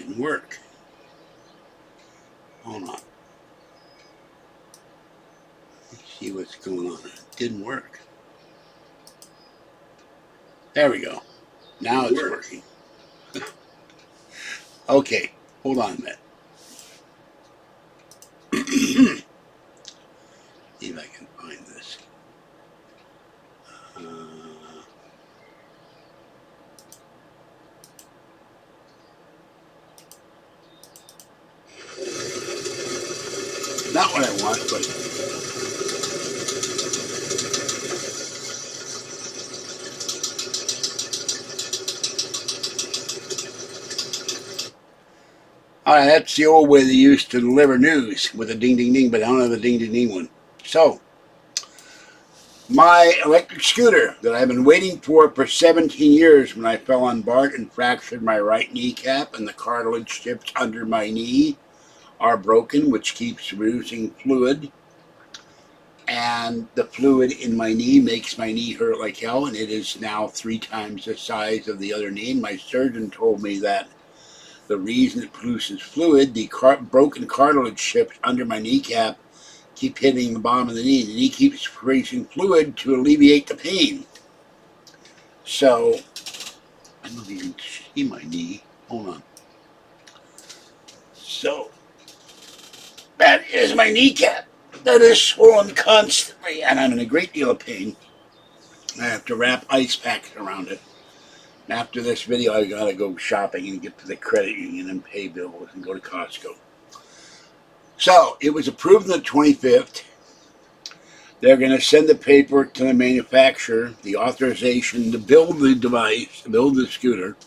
didn't work. Hold on. Let's see what's going on. It didn't work. There we go. Now it's working. Okay, hold on a minute. See if I can find this. Not what I want, but alright, that's the old way they used to deliver news with a ding ding ding, but I don't have a ding ding ding one. So, my electric scooter that I've been waiting for 17 years when I fell on Bart and fractured my right kneecap and the cartilage strips under my knee are broken, which keeps losing fluid. And the fluid in my knee makes my knee hurt like hell, and it is now 3 times the size of the other knee. And my surgeon told me that the reason it produces fluid, the broken cartilage strips under my kneecap keep hitting the bottom of the knee. The knee keeps producing fluid to alleviate the pain. So, I don't know if you can see my knee. Hold on. So, that is my kneecap. That is swollen constantly, and I'm in a great deal of pain. I have to wrap ice packs around it. And after this video, I gotta go shopping and get to the credit union and pay bills and go to Costco. So, it was approved on the 25th. They're going to send the paper to the manufacturer, the authorization to build the device, to build the scooter.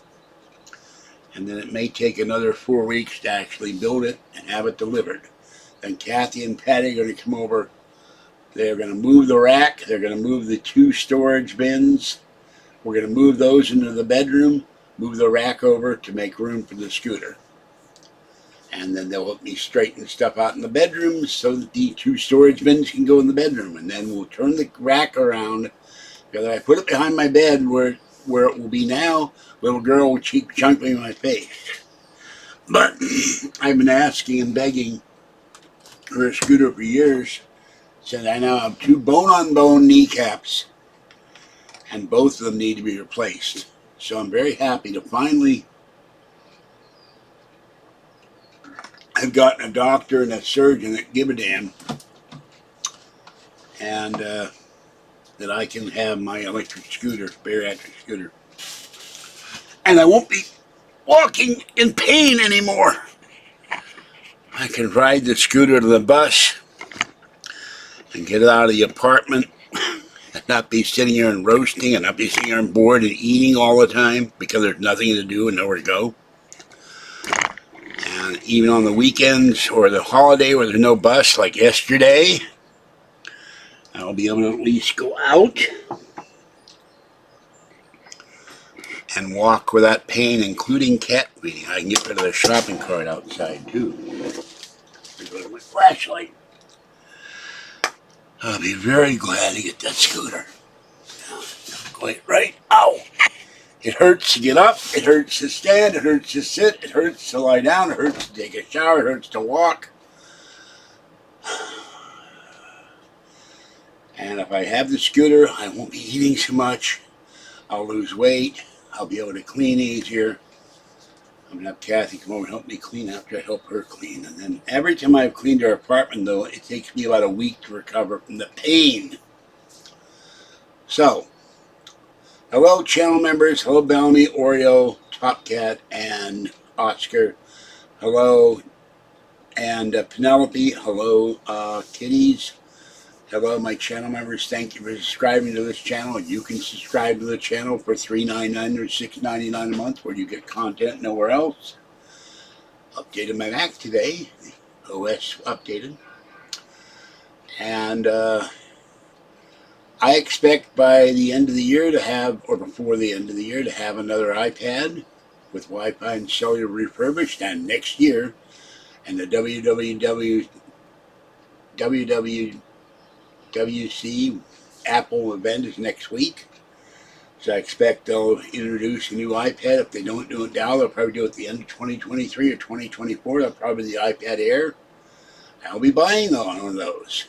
And then it may take another 4 weeks to actually build it and have it delivered. Then Kathy and Patty are going to come over. They're going to move the rack. They're going to move the 2 storage bins. We're going to move those into the bedroom, move the rack over to make room for the scooter. And then they'll help me straighten stuff out in the bedroom so that the 2 storage bins can go in the bedroom. And then we'll turn the rack around. Because I put it behind my bed where it will be now, little girl will keep chunking my face. But I've been asking and begging for a scooter for years. Said I now have 2 bone-on-bone kneecaps. And both of them need to be replaced. So I'm very happy to finally have gotten a doctor and a surgeon that give a damn, and that I can have my electric scooter, bariatric scooter. And I won't be walking in pain anymore. I can ride the scooter to the bus and get out of the apartment and not be sitting here and roasting and not be sitting here and bored and eating all the time because there's nothing to do and nowhere to go. And even on the weekends or the holiday where there's no bus like yesterday, I'll be able to at least go out and walk without pain, including cat feeding. I can get rid of the shopping cart outside too. There's my flashlight. I'll be very glad to get that scooter. Quite right. Ow! It hurts to get up, it hurts to stand, it hurts to sit, it hurts to lie down, it hurts to take a shower, it hurts to walk. And if I have the scooter, I won't be eating so much. I'll lose weight. I'll be able to clean easier. I'm going to have Kathy come over and help me clean after I help her clean. And then every time I've cleaned her apartment, though, it takes me about a week to recover from the pain. So, hello, channel members. Hello, Bellamy, Oreo, Top Cat, and Oscar. Hello, and Penelope. Hello, Kitties. Hello, my channel members. Thank you for subscribing to this channel. You can subscribe to the channel for $3.99 or $6.99 a month, where you get content nowhere else. Updated my Mac today. OS updated. And I expect by the end of the year to have, or before the end of the year, to have another iPad with Wi-Fi and cellular refurbished. And next year, and the WWC Apple event is next week. So I expect they'll introduce a new iPad. If they don't do it now, they'll probably do it at the end of 2023 or 2024. They'll probably the iPad Air. I'll be buying one of those.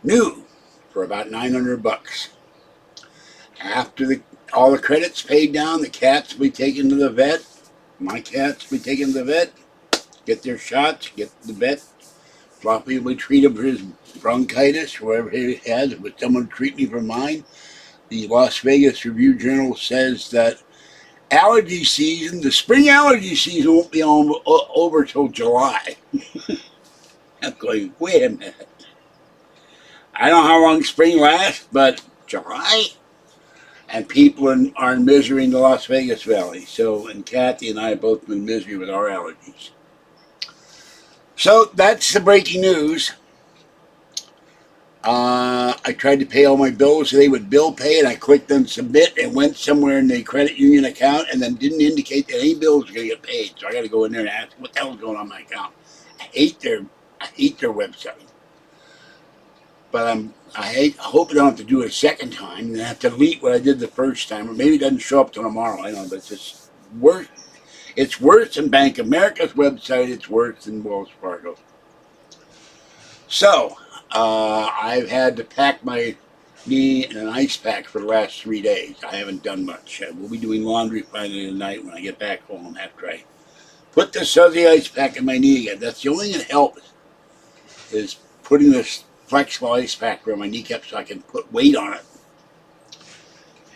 New for about $900. After all the credits paid down, the cats will be taken to the vet. My cats will be taken to the vet, get their shots, get the vet. Floppy will be treated for his bronchitis, whatever he has. But someone treat me for mine. The Las Vegas Review-Journal says that allergy season, the spring allergy season won't be over till July. I'm going, wait a minute. I don't know how long spring lasts, but July? And people are in misery in the Las Vegas Valley. So, and Kathy and I have both been in misery with our allergies. So, that's the breaking news. I tried to pay all my bills so they would bill pay, and I clicked on submit and went somewhere in the credit union account and then didn't indicate that any bills were going to get paid. So I got to go in there and ask what the hell is going on in my account. I hate their website. But I hope I don't have to do it a second time and have to delete what I did the first time, or maybe it doesn't show up till tomorrow. I don't know, but it's just worse. It's worse than Bank of America's website. It's worse than Wells Fargo. So I've had to pack my knee in an ice pack for the last 3 days. I haven't done much. We'll be doing laundry finally tonight when I get back home after I put the sudsy ice pack in my knee again. That's the only thing that helps, is putting this flexible ice pack around my kneecap so I can put weight on it.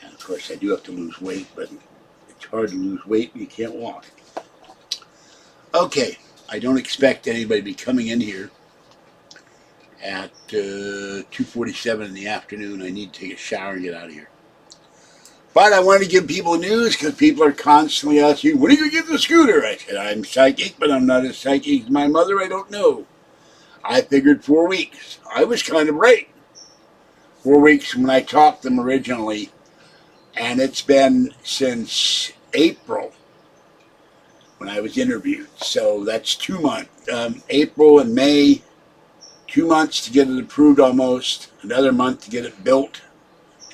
And of course I do have to lose weight, but it's hard to lose weight when you can't walk. Okay, I don't expect anybody to be coming in here at 2:47 in the afternoon. I need to take a shower and get out of here. But I wanted to give people news because people are constantly asking, when are you going to get the scooter? I said, I'm psychic, but I'm not as psychic as my mother. I don't know. I figured 4 weeks. I was kind of right. 4 weeks when I talked to them originally, and it's been since April when I was interviewed. So that's 2 months. April and May, 2 months to get it approved almost, another month to get it built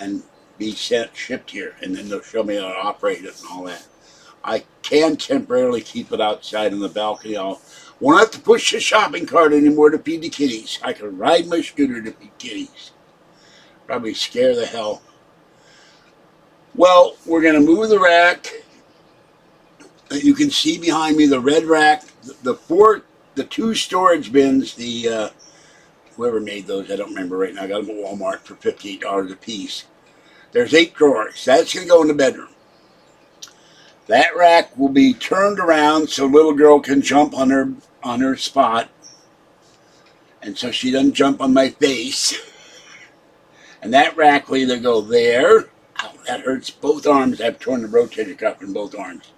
and be shipped here, and then they'll show me how to operate it and all that. I can temporarily keep it outside on the balcony. I won't have to push the shopping cart anymore to feed the kitties. I can ride my scooter to feed kitties. Probably scare the hell. Well, we're going to move the rack. You can see behind me the red rack, the 2 storage bins, whoever made those, I don't remember right now. I got them at Walmart for $58 a piece. There's 8 drawers. That's going to go in the bedroom. That rack will be turned around so little girl can jump on her spot, and so she doesn't jump on my face. And that rack will either go there. Ow, that hurts both arms. I've torn the rotator cuff in both arms,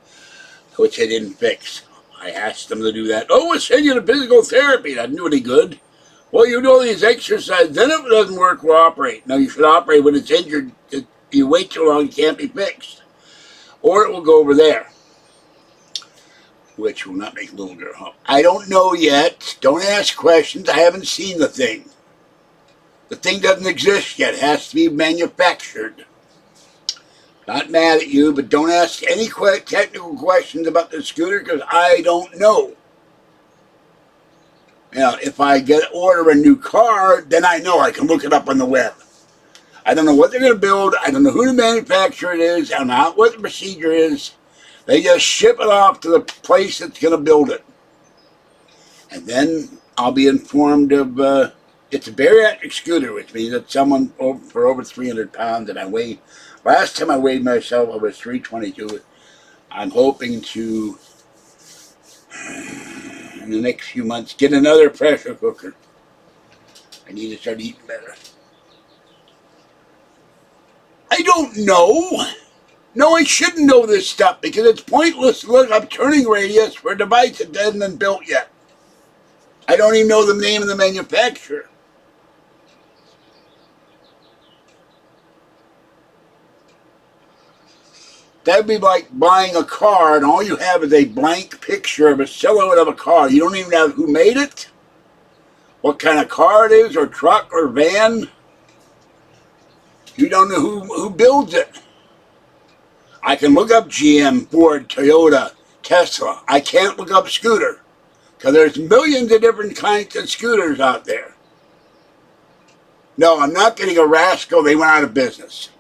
which they didn't fix. I asked them to do that. Oh, we'll send you to physical therapy. That didn't do any good. Well, you do all these exercises, then if it doesn't work, we'll operate. No, you should operate when it's injured. You wait too long, it can't be fixed. Or it will go over there, which will not make little girl home. I don't know yet. Don't ask questions. I haven't seen the thing. The thing doesn't exist yet. It has to be manufactured. Not mad at you, but don't ask any technical questions about the scooter because I don't know. You know, if I order a new car, then I know. I can look it up on the web. I don't know what they're going to build. I don't know who the manufacturer is. I don't know what the procedure is. They just ship it off to the place that's going to build it. And then I'll be informed of, it's a bariatric scooter, which means that someone for over 300 pounds, and I weigh, last time I weighed myself, I was 322. I'm hoping to, in the next few months, get another pressure cooker. I need to start eating better. I don't know. No, I shouldn't know this stuff because it's pointless to look up turning radius for a device that hasn't been built yet. I don't even know the name of the manufacturer. That'd be like buying a car and all you have is a blank picture of a silhouette of a car. You don't even know who made it, what kind of car it is, or truck, or van. You don't know who builds it. I can look up GM, Ford, Toyota, Tesla. I can't look up scooter because there's millions of different kinds of scooters out there. No, I'm not getting a Rascal. They went out of business.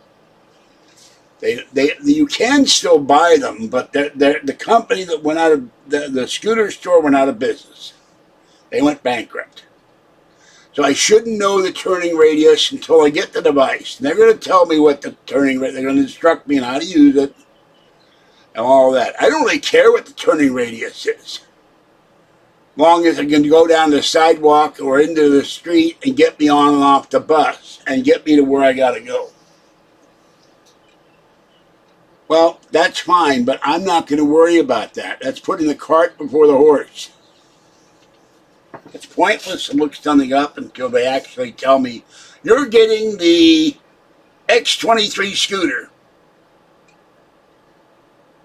You can still buy them, but the company that went out of the scooter store went out of business. They went bankrupt. So I shouldn't know the turning radius until I get the device. And they're going to tell me what the turning radius. They're going to instruct me on how to use it and all that. I don't really care what the turning radius is, long as I can go down the sidewalk or into the street and get me on and off the bus and get me to where I got to go. Well, that's fine, but I'm not going to worry about that. That's putting the cart before the horse. It's pointless to look something up until they actually tell me, you're getting the X23 scooter.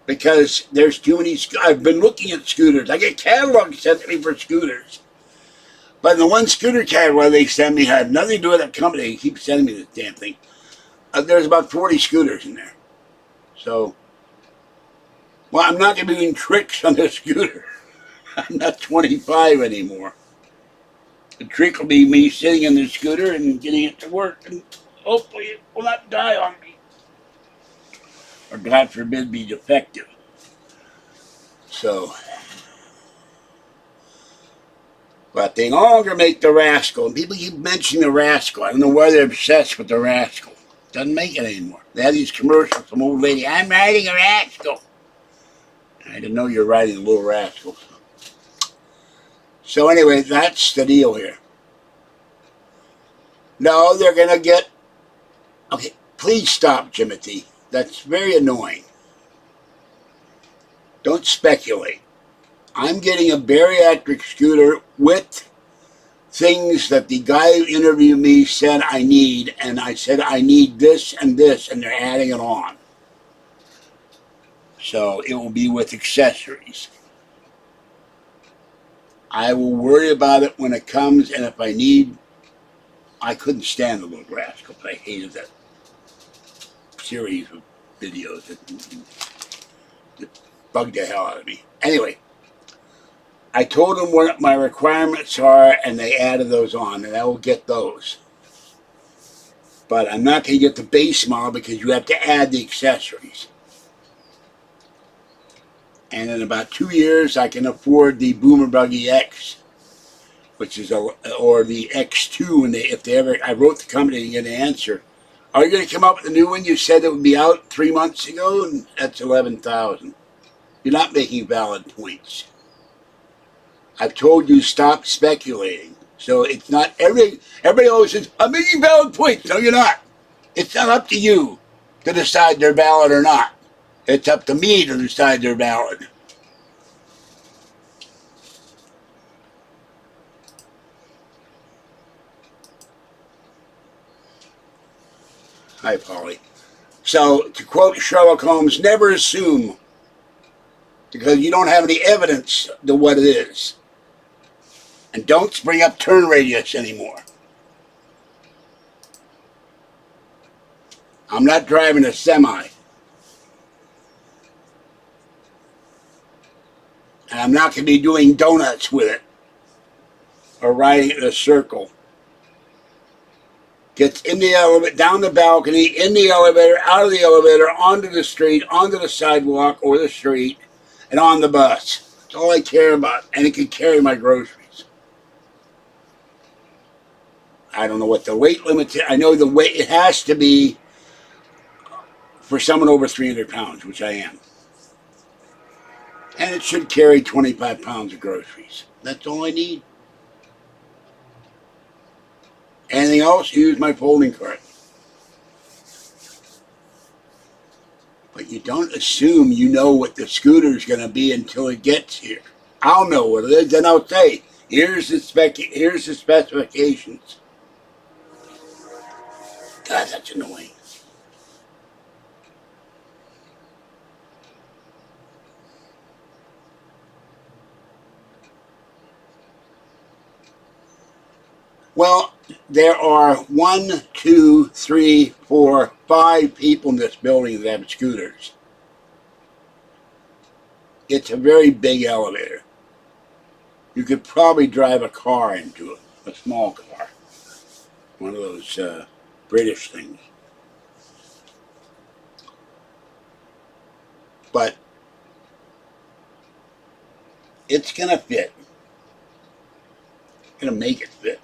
Because there's too many, I've been looking at scooters. I get catalogs sent to me for scooters. But the one scooter catalog they send me had nothing to do with that company. They keep sending me this damn thing. There's about 40 scooters in there. So, well, I'm not going to be doing tricks on this scooter. I'm not 25 anymore. The trick will be me sitting in the scooter and getting it to work, and hopefully it will not die on me. Or God forbid be defective. So, but they no longer make the Rascal. And people keep mentioning the Rascal. I don't know why they're obsessed with the Rascal. Doesn't make it anymore. They have these commercials from old lady, I'm riding a Rascal. I didn't know you were riding a little Rascal. So anyway, that's the deal here. No, they're going to get... Okay, please stop, Jimothy. That's very annoying. Don't speculate. I'm getting a bariatric scooter with things that the guy who interviewed me said I need, and I said I need this, and they're adding it on. So it will be with accessories. I will worry about it when it comes, and if I need... I couldn't stand the little Rascal, but I hated that series of videos that bugged the hell out of me. Anyway, I told them what my requirements are, and they added those on, and I will get those. But I'm not going to get the base model because you have to add the accessories. And in about 2 years, I can afford the Boomer Buggy X, which is or the X2. And if they ever, I wrote the company to get an answer. Are you going to come up with a new one? You said it would be out 3 months ago, and that's 11,000. You're not making valid points. I've told you stop speculating. So it's not everybody always says, I'm making valid points. No, you're not. It's not up to you to decide they're valid or not. It's up to me to decide they're valid. Hi, Polly. So, to quote Sherlock Holmes, never assume, because you don't have any evidence to what it is. And don't bring up turn radius anymore. I'm not driving a semi. And I'm not going to be doing donuts with it or riding it in a circle. Gets in the elevator, down the balcony, in the elevator, out of the elevator, onto the street, onto the sidewalk or the street, and on the bus. That's all I care about. And it can carry my groceries. I don't know what the weight limit is. I know the weight, it has to be for someone over 300 pounds, which I am. And it should carry 25 pounds of groceries. That's all I need. Anything else, use my folding cart. But you don't assume you know what the scooter's going to be until it gets here. I'll know what it is, then I'll say, here's the specifications. God, that's annoying. Well, there are 1, 2, 3, 4, 5 people in this building that have scooters. It's a very big elevator. You could probably drive a car into it, a small car. One of those British things. But it's going to fit. Going to make it fit.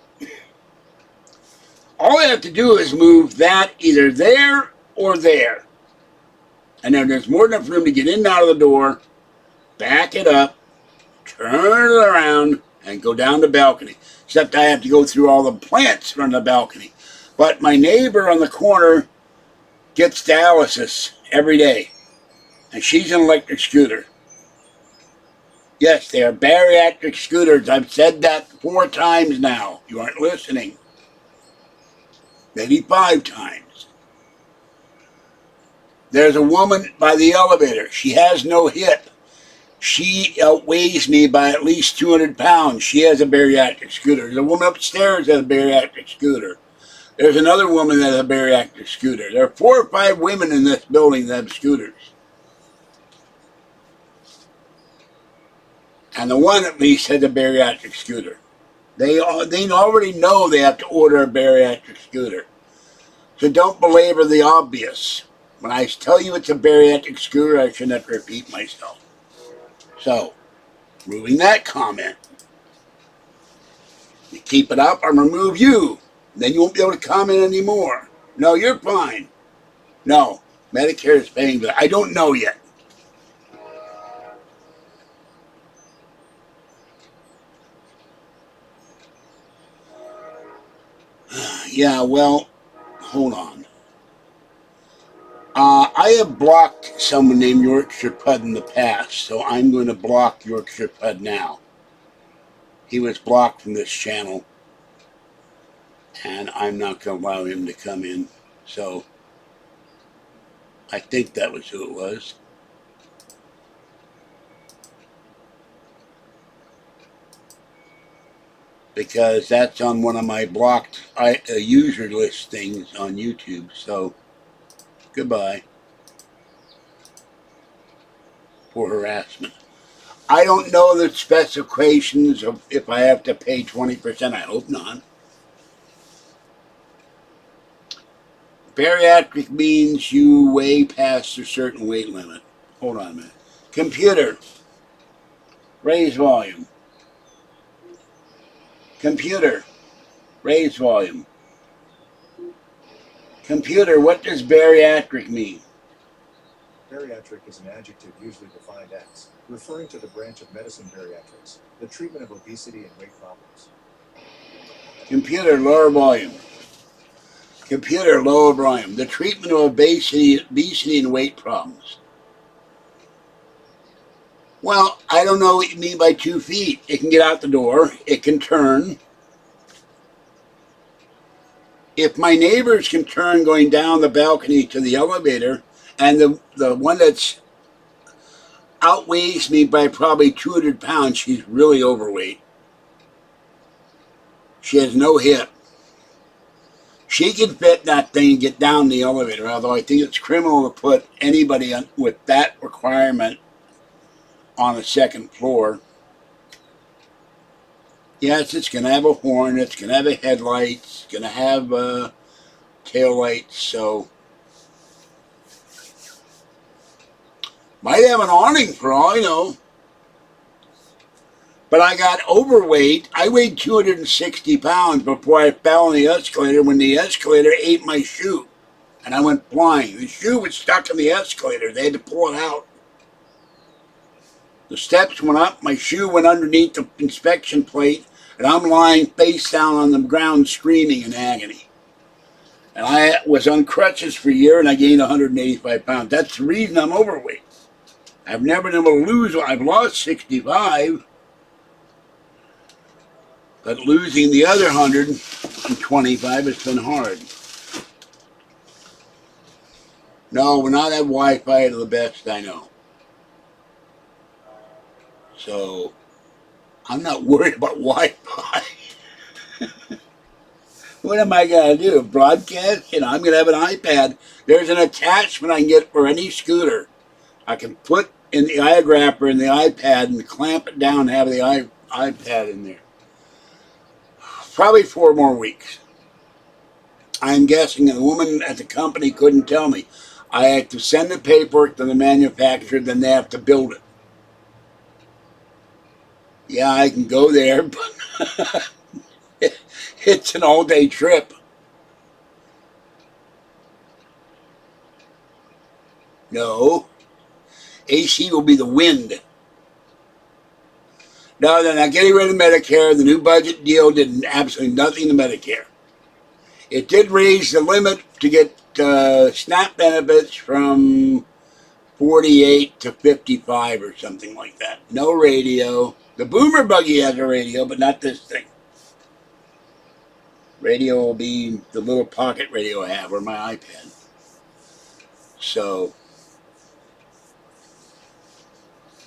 All I have to do is move that either there or there. And then there's more than enough room to get in and out of the door, back it up, turn it around, and go down the balcony. Except I have to go through all the plants on the balcony. But my neighbor on the corner gets dialysis every day. And she's an electric scooter. Yes, they are bariatric scooters. I've said that 4 times now. You aren't listening. Maybe 5 times. There's a woman by the elevator. She has no hip. She outweighs me by at least 200 pounds. She has a bariatric scooter. There's a woman upstairs that has a bariatric scooter. There's another woman that has a bariatric scooter. There are 4 or 5 women in this building that have scooters. And the one at least has a bariatric scooter. They already know they have to order a bariatric scooter. So don't belabor the obvious. When I tell you it's a bariatric scooter, I shouldn't have to repeat myself. So, moving that comment. You keep it up, I'll remove you. Then you won't be able to comment anymore. No, you're fine. No, Medicare is paying for that. I don't know yet. Yeah, well, hold on. I have blocked someone named Yorkshire Pud in the past, so I'm going to block Yorkshire Pud now. He was blocked from this channel, and I'm not going to allow him to come in. So, I think that was who it was. Because that's on one of my blocked user list things on YouTube. So, goodbye for harassment. I don't know the specifications of if I have to pay 20%. I hope not. Bariatric means you weigh past a certain weight limit. Hold on a minute. Computer, raise volume. Computer, raise volume. Computer, what does bariatric mean? Bariatric is an adjective usually defined as, referring to the branch of medicine bariatrics, the treatment of obesity and weight problems. Computer, lower volume. Computer, lower volume. The treatment of obesity and weight problems. Well, I don't know what you mean by 2 feet. It can get out the door. It can turn. If my neighbors can turn going down the balcony to the elevator, and the one that's outweighs me by probably 200 pounds, she's really overweight. She has no hip. She can fit in that thing and get down the elevator, although I think it's criminal to put anybody with that requirement on a 2nd floor. Yes, it's going to have a horn, it's going to have a headlight, it's going to have tail lights, so might have an awning for all I know. But I got overweight. I weighed 260 pounds before I fell on the escalator when the escalator ate my shoe. And I went flying. The shoe was stuck in the escalator. They had to pull it out. The steps went up. My shoe went underneath the inspection plate. And I'm lying face down on the ground screaming in agony. And I was on crutches for a year and I gained 185 pounds. That's the reason I'm overweight. I've never been able to lose. I've lost 65. But losing the other 125 has been hard. No, we're not at Wi-Fi to the best I know. So, I'm not worried about Wi-Fi. What am I going to do? Broadcast? You know, I'm going to have an iPad. There's an attachment I can get for any scooter. I can put in the eye grapper in the iPad and clamp it down and have the iPad in there. Probably 4 more weeks. I'm guessing the woman at the company couldn't tell me. I had to send the paperwork to the manufacturer, then they have to build it. Yeah, I can go there, but it's an all-day trip. No. AC will be the wind. No, they're not getting rid of Medicare. The new budget deal did absolutely nothing to Medicare. It did raise the limit to get SNAP benefits from 48 to 55 or something like that. No radio. The Boomer Buggy has a radio, but not this thing. Radio will be the little pocket radio I have or my iPad. So,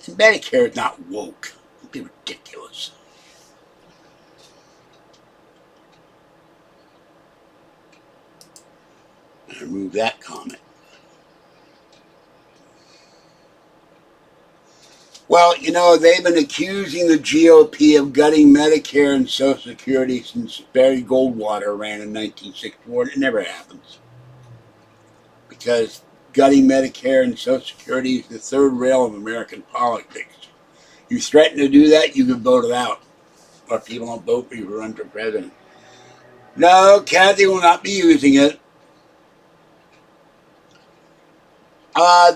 Medicare is not woke. It'd be ridiculous. I remove that comment. Well, you know, they've been accusing the GOP of gutting Medicare and Social Security since Barry Goldwater ran in 1964. It never happens. Because gutting Medicare and Social Security is the third rail of American politics. You threaten to do that, you get voted out. Or people don't vote for you to run for president. No, Kathy will not be using it.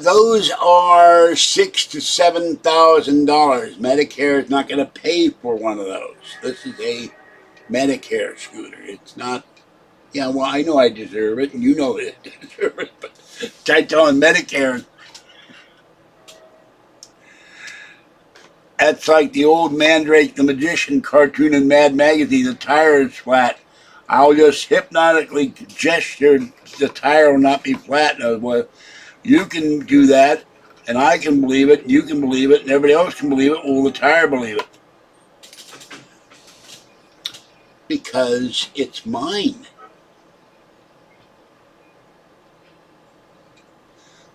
Those are $6,000 to $7,000. Medicare is not going to pay for one of those. This is a Medicare scooter. It's not. Yeah, well, I know I deserve it, and you know I deserve it. But try telling Medicare. That's like the old Mandrake the Magician cartoon in Mad Magazine. The tire is flat. I'll just hypnotically gesture the tire will not be flat. And well, you can do that, and I can believe it, and you can believe it, and everybody else can believe it. Will the tire believe it? Because it's mine.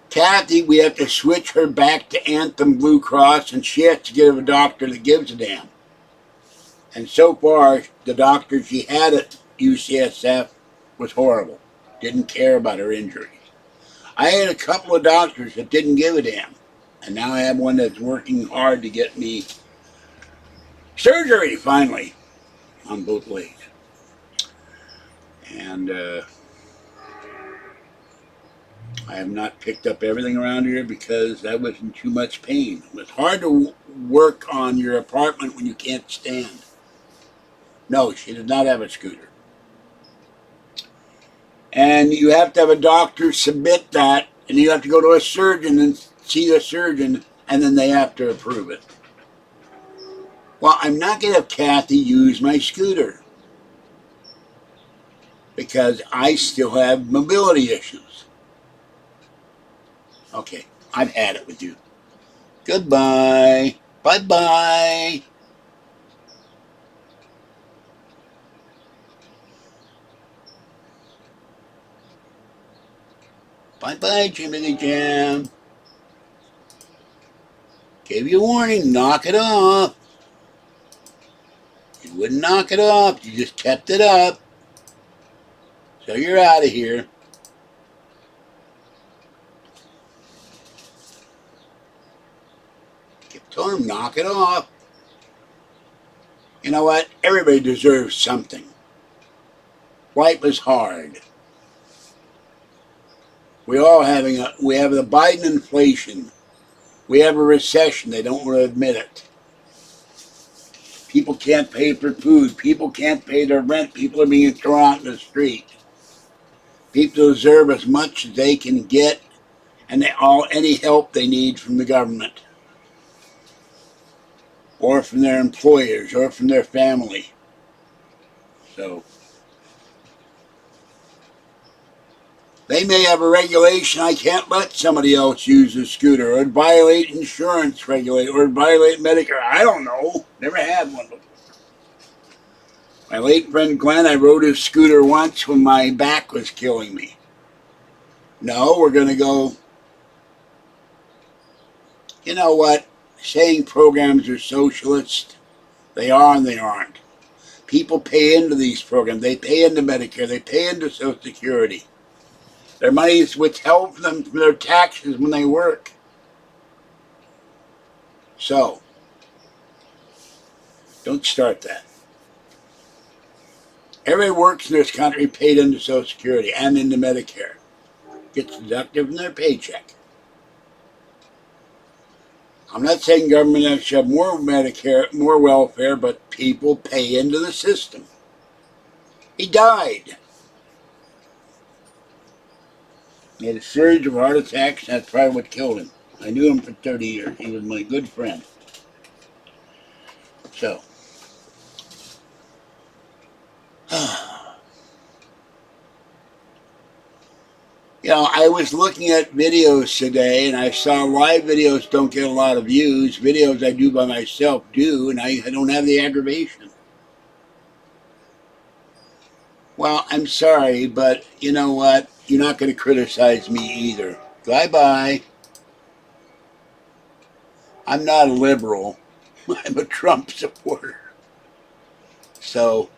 Kathy, we have to switch her back to Anthem Blue Cross, and she has to get a doctor that gives a damn. And so far, the doctor she had at UCSF was horrible. Didn't care about her injury. I had a couple of doctors that didn't give a damn. And now I have one that's working hard to get me surgery, finally, on both legs. And I have not picked up everything around here because I was in too much pain. It's hard to work on your apartment when you can't stand. No, she did not have a scooter. And you have to have a doctor submit that, and you have to go to a surgeon and see the surgeon, and then they have to approve it. Well, I'm not going to have Kathy use my scooter because I still have mobility issues. Okay, I've had it with you. Goodbye. Bye-bye. Bye-bye, Jimmy Jam. Gave you a warning, knock it off. You wouldn't knock it off, you just kept it up. So you're out of here. Kept telling him, knock it off. You know what? Everybody deserves something. Life is hard. We have the Biden inflation. We have a recession. They don't want to admit it. People can't pay for food. People can't pay their rent. People are being thrown out in the street. People deserve as much as they can get, and any help they need from the government, or from their employers, or from their family. So they may have a regulation, I can't let somebody else use a scooter, or violate insurance regulation, or violate Medicare. I don't know. Never had one before. My late friend Glenn, I rode his scooter once when my back was killing me. No, we're going to go, you know what? Saying programs are socialist, they are and they aren't. People pay into these programs. They pay into Medicare. They pay into Social Security. Their money is withheld from them from their taxes when they work. So, don't start that. Everybody works in this country paid into Social Security and into Medicare. Gets deducted from their paycheck. I'm not saying government should have more Medicare, more welfare, but people pay into the system. He died. He had a series of heart attacks, and that's probably what killed him. I knew him for 30 years. He was my good friend. So, you know, I was looking at videos today, and I saw live videos don't get a lot of views. Videos I do by myself do, and I don't have the aggravation. Well, I'm sorry, but you know what? You're not going to criticize me either. Bye-bye. I'm not a liberal. I'm a Trump supporter. So,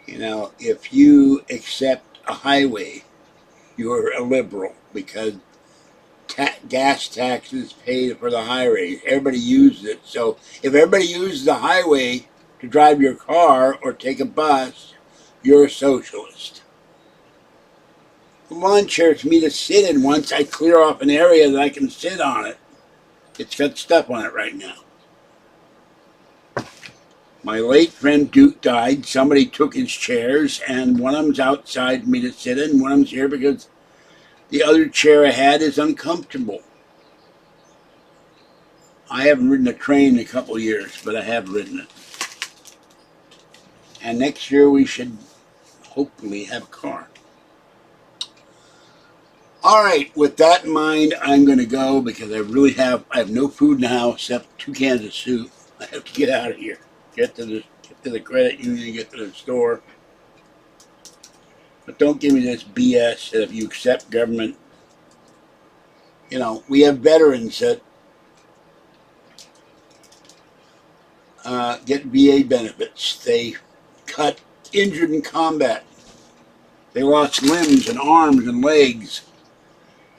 you know, if you accept a highway, you're a liberal because gas taxes pay for the highway. Everybody uses it. So if everybody uses the highway to drive your car or take a bus, you're a socialist. The lawn chair is for me to sit in once I clear off an area that I can sit on it. It's got stuff on it right now. My late friend Duke died. Somebody took his chairs, and one of them's outside for me to sit in, one of them's here because the other chair I had is uncomfortable. I haven't ridden a train in a couple of years, but I have ridden it. And next year we should hopefully have a car. All right, with that in mind, I'm going to go because I have no food in the house except 2 cans of soup. I have to get out of here. Get to the credit union, get to the store. But don't give me this BS that if you accept government, you know, we have veterans that get VA benefits. They cut injured in combat. They lost limbs and arms and legs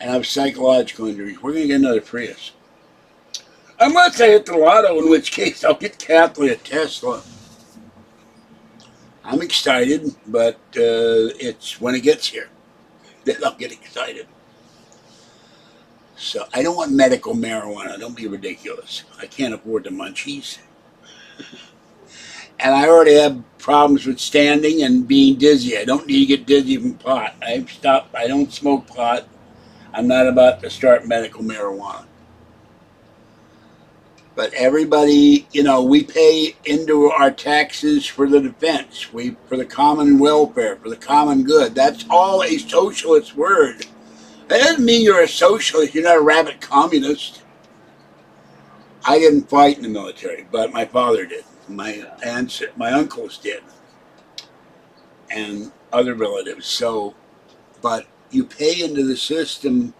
and have psychological injuries. We're going to get another Prius. Unless I hit the lotto, in which case I'll get Kathleen a Tesla. I'm excited, but it's when it gets here that I'll get excited. So I don't want medical marijuana. Don't be ridiculous. I can't afford the munchies. And I already have problems with standing and being dizzy. I don't need to get dizzy from pot. I've stopped. I don't smoke pot. I'm not about to start medical marijuana. But everybody, you know, we pay into our taxes for the defense, for the common welfare, for the common good. That's all a socialist word. That doesn't mean you're a socialist. You're not a rabid communist. I didn't fight in the military, but my father did. My uncles did, and other relatives. So, but you pay into the system.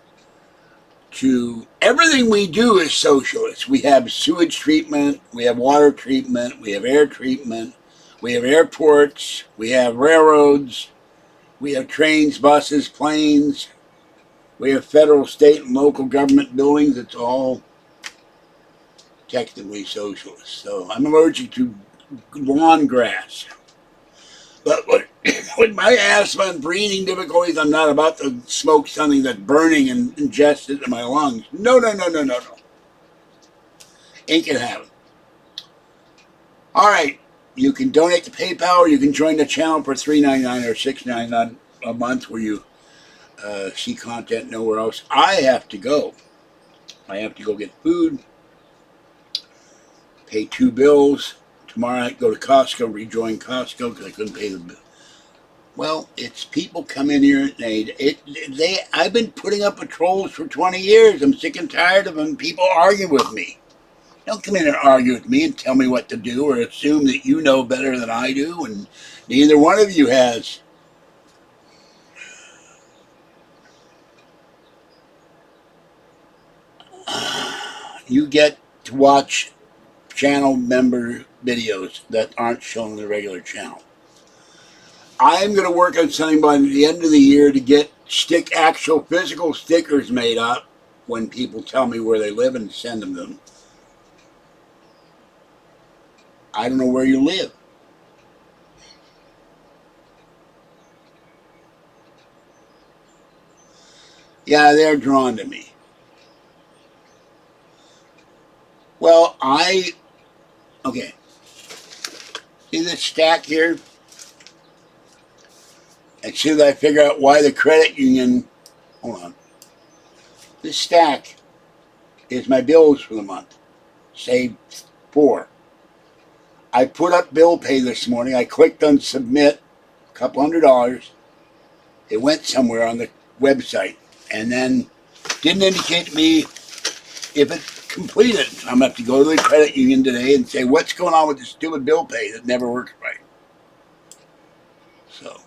To everything we do is socialist. We have sewage treatment, we have water treatment, we have air treatment, we have airports, we have railroads, we have trains, buses, planes, we have federal, state, and local government buildings. It's all technically socialist. So I'm allergic to lawn grass. But with my asthma and breathing difficulties, I'm not about to smoke something that's burning and ingest it in my lungs. No. Ain't gonna happen. All right. You can donate to PayPal, or you can join the channel for $3.99 or $6.99 a month, where you see content nowhere else. I have to go. I have to go get food, pay 2 bills, tomorrow I go to Costco, rejoin Costco because I couldn't pay the bill. Well, it's people come in here and I've been putting up patrols for 20 years. I'm sick and tired of them. People argue with me. Don't come in and argue with me and tell me what to do or assume that you know better than I do, and neither one of you has. You get to watch channel member videos that aren't shown on the regular channel. I'm going to work on something by the end of the year to get actual physical stickers made up when people tell me where they live and send them. I don't know where you live. Yeah, they're drawn to me. Well, okay. See this stack here? As soon as I figure out why the credit union, hold on. This stack is my bills for the month. Say 4. I put up bill pay this morning. I clicked on submit, a couple $100. It went somewhere on the website and then didn't indicate to me if it completed. I'm going to have to go to the credit union today and say, what's going on with this stupid bill pay that never works right? So,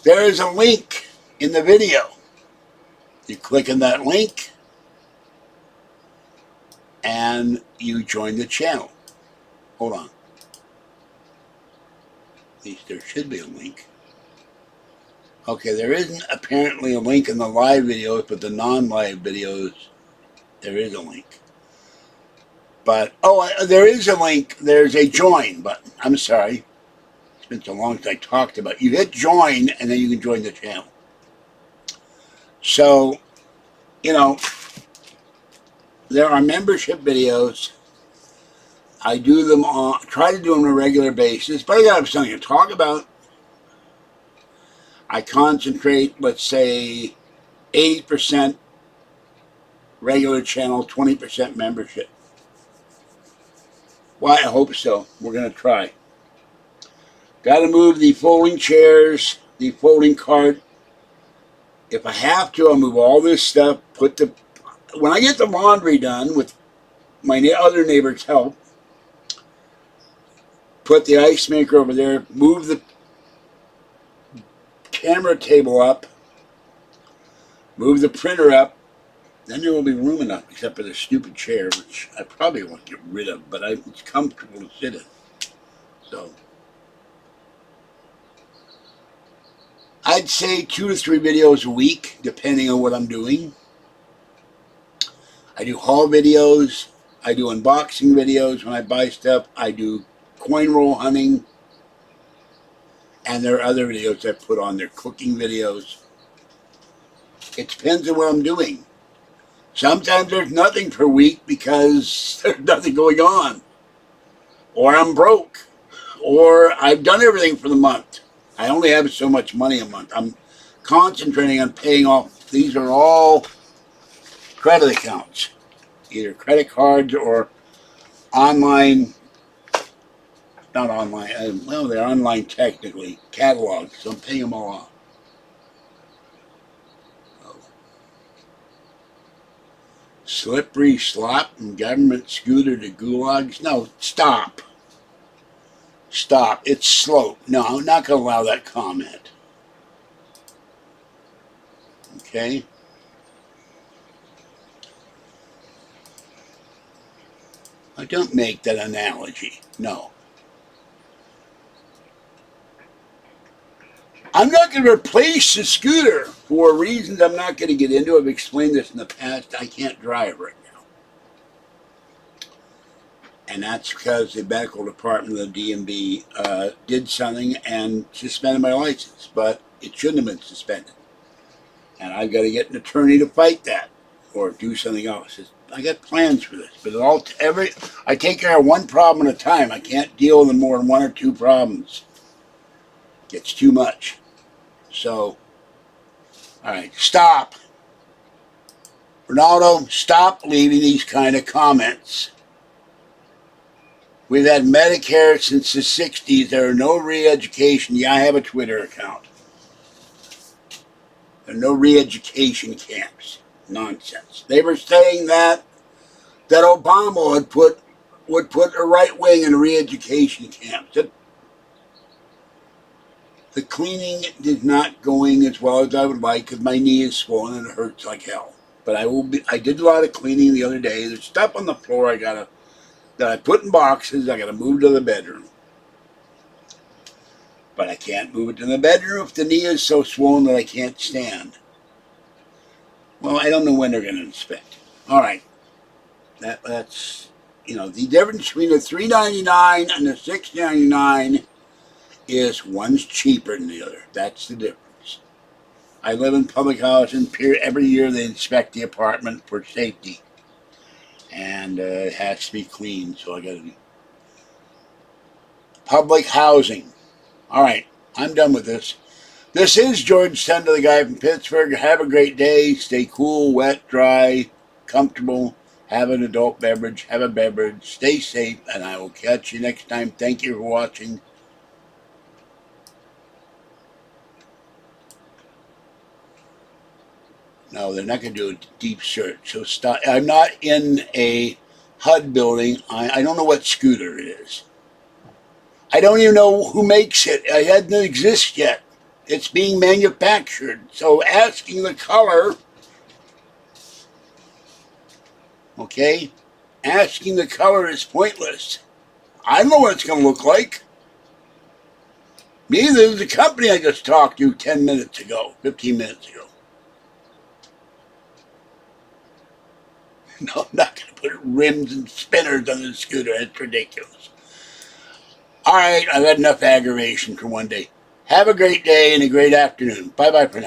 there is a link in the video. You click on that link and you join the channel. Hold on. At least there should be a link. Okay, there isn't apparently a link in the live videos, but the non-live videos, there is a link. But, there is a link. There's a join button. I'm sorry. It's been so long since I talked about it. You hit join, and then you can join the channel. So, there are membership videos. I do them try to do them on a regular basis, but I got to have something to talk about. I concentrate, let's say, 80% regular channel, 20% membership. Well, I hope so. We're going to try. Got to move the folding chairs, the folding cart. If I have to, I'll move all this stuff. When I get the laundry done with my other neighbor's help, put the ice maker over there, move the camera table up, move the printer up, then there will be room enough, except for the stupid chair, which I probably won't get rid of, but it's comfortable to sit in. So, I'd say 2 to 3 videos a week, depending on what I'm doing. I do haul videos. I do unboxing videos when I buy stuff. I do coin roll hunting. And there are other videos I put on there, cooking videos. It depends on what I'm doing. Sometimes there's nothing per week because there's nothing going on. Or I'm broke. Or I've done everything for the month. I only have so much money a month. I'm concentrating on paying off. These are all credit accounts. Either credit cards or online, not online, well, they're online technically, catalogs, so I'm paying them all off. Slippery slop from government scooter to gulags. No, stop. Stop. It's slope. No, I'm not going to allow that comment. Okay? I don't make that analogy. No. I'm not going to replace the scooter for reasons I'm not going to get into. I've explained this in the past. I can't drive right now. And that's because the medical department of the DMV did something and suspended my license. But it shouldn't have been suspended. And I've got to get an attorney to fight that or do something else. I got plans for this. But I take care of one problem at a time. I can't deal with more than 1 or 2 problems. It's too much. So, all right, stop. Ronaldo, stop leaving these kind of comments. We've had Medicare since the 60s. There are no re-education. Yeah, I have a Twitter account. There are no re-education camps. Nonsense. They were saying that Obama would put a right wing in re-education camps. The cleaning is not going as well as I would like because my knee is swollen and it hurts like hell. But I did a lot of cleaning the other day. There's stuff on the floor that I put in boxes. I gotta move to the bedroom. But I can't move it to the bedroom if the knee is so swollen that I can't stand. Well, I don't know when they're gonna inspect. All right. That's the difference between the $3.99 and the $6.99 is one's cheaper than the other. That's the difference. I live in public housing. Every year they inspect the apartment for safety, and it has to be clean. So I got to do public housing. All right, I'm done with this. This is George Senda, the guy from Pittsburgh. Have a great day. Stay cool, wet, dry, comfortable. Have an adult beverage. Have a beverage. Stay safe, and I will catch you next time. Thank you for watching. No, they're not going to do a deep search. So stop. I'm not in a HUD building. I don't know what scooter it is. I don't even know who makes it. It hasn't exist yet. It's being manufactured. So asking the color, okay, asking the color is pointless. I don't know what it's going to look like. Neither is the company I just talked to 10 minutes ago, 15 minutes ago. No, I'm not going to put rims and spinners on the scooter. That's ridiculous. All right, I've had enough aggravation for one day. Have a great day and a great afternoon. Bye-bye for now.